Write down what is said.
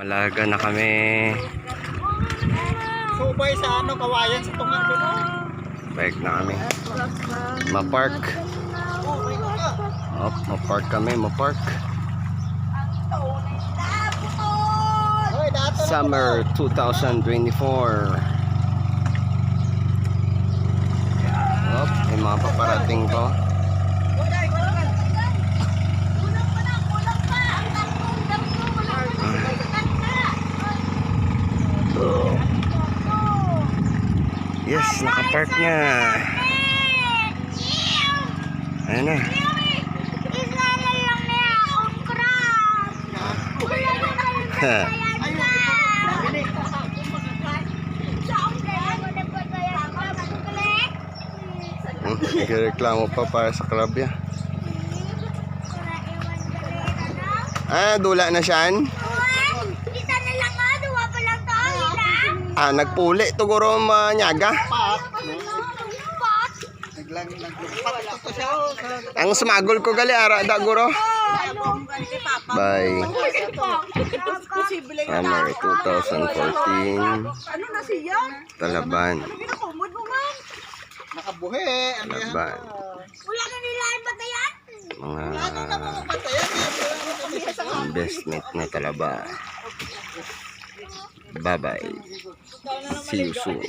Malaga na kami. Subay sa ano, kawayan sa tunga doon. Bike na kami. Ma-park. Ma-park kami, ma-park. Summer 2024. May mga paparating ko. Yes, nakapark nga. Ayan na. Nagreklamo pa para sa club ya. Dula na siyan. Nagpuli to guro manyaga. Ang smagol ko gali ara da guro. Bye. Summer 2014. Talaban. Nakabuhi. Talaban. Wala na nila yung batayan. Mga investment na Talaban. Bye-bye. See you soon.